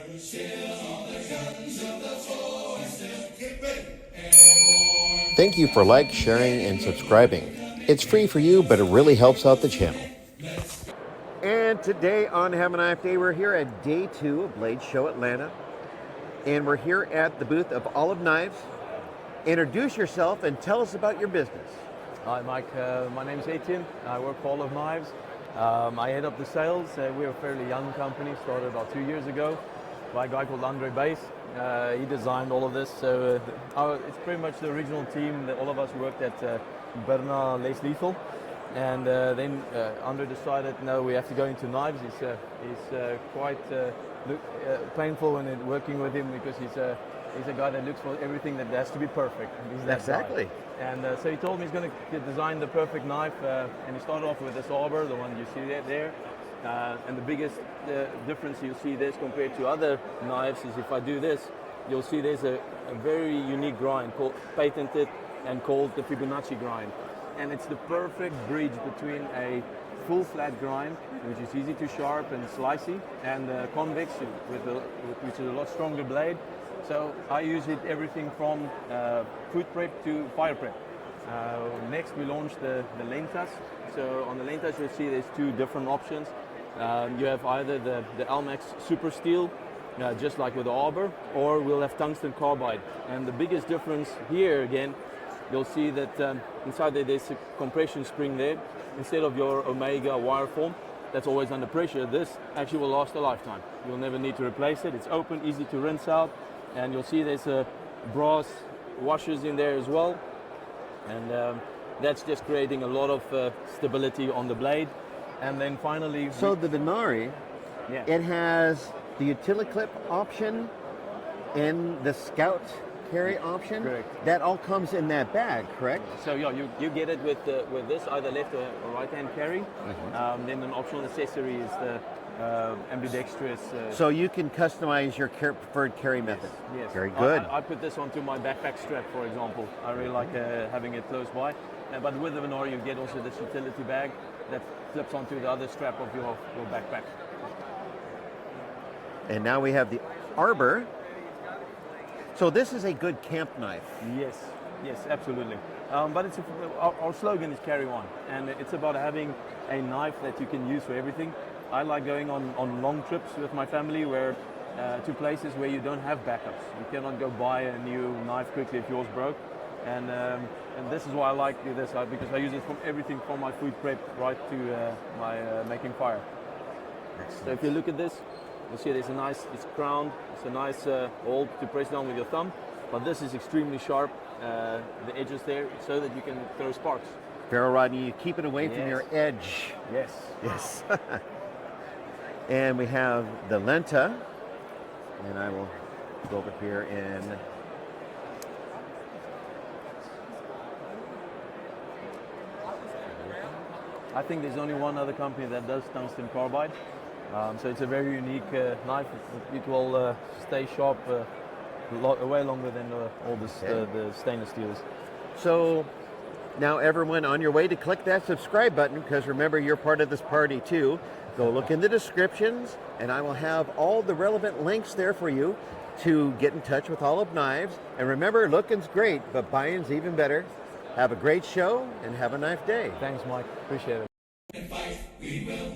Thank you for sharing, and subscribing. It's free for you, but it really helps out the channel. And today on Have a Knife Day, we're here at day 2 of Blade Show Atlanta. And we're here at the booth of Olive Knives. Introduce yourself and tell us about your business. Hi Mike, my name is Etienne. I work for Olive Knives. I head up the sales. We're a fairly young company, started about 2 years ago by a guy called Andre Bass. He designed all of this, so it's pretty much the original team that all of us worked at Bernard Les Lethal. And then Andre decided, no, we have to go into knives. He's quite painful when working with him because he's a guy that looks for everything that has to be perfect. He's that Exactly. guy. And so he told me he's going to design the perfect knife, and he started off with this arbor, the one you see there. And the biggest difference you see this compared to other knives is if I do this, you'll see there's a very unique grind patented and called the Fibonacci grind. And it's the perfect bridge between a full flat grind, which is easy to sharp and slicey, and convex, which is a lot stronger blade. So I use it everything from food prep to fire prep. Next we launched the lentas. So on the lentas you'll see there's 2 different options. You have either the Almax Super Steel, just like with the arbor, or we'll have tungsten carbide. And the biggest difference here again, you'll see that inside there's a compression spring there. Instead of your Omega wire form that's always under pressure, this actually will last a lifetime. You'll never need to replace it. It's open, easy to rinse out, and you'll see there's brass washers in there as well. And that's just creating a lot of stability on the blade. And then finally... So the Venari, yeah. It has the utility clip option and the Scout carry option. Correct. That all comes in that bag, correct? So yeah, you get it with this, either left or right hand carry. Mm-hmm. Then an optional accessory is the ambidextrous. So you can customize your preferred carry method. Yes. Very good. I put this onto my backpack strap, for example. I really like having it close by. But with the Venari, you get also this utility bag that clips onto the other strap of your backpack. And now we have the arbor. So this is a good camp knife. Yes, absolutely. But our slogan is carry on, and it's about having a knife that you can use for everything. I like going on long trips with my family to places where you don't have backups. You cannot go buy a new knife quickly if yours broke. And this is why I like this, because I use it from everything from my food prep right to my making fire. Excellent. So if you look at this, you'll see it's crowned, it's a nice hole to press down with your thumb, but this is extremely sharp, the edges there, so that you can throw sparks. Ferro rod, you keep it away from your edge. Yes. And we have the Lenta, and I will go over here and I think there's only one other company that does tungsten carbide. So it's a very unique knife. It will stay sharp way longer than all the stainless steels. So now everyone, on your way to click that subscribe button, because remember, you're part of this party too. Go look in the descriptions, and I will have all the relevant links there for you to get in touch with Olive Knives. And remember, looking's great, but buying's even better. Have a great show and have a nice day. Thanks, Mike. Appreciate it. And fight, we will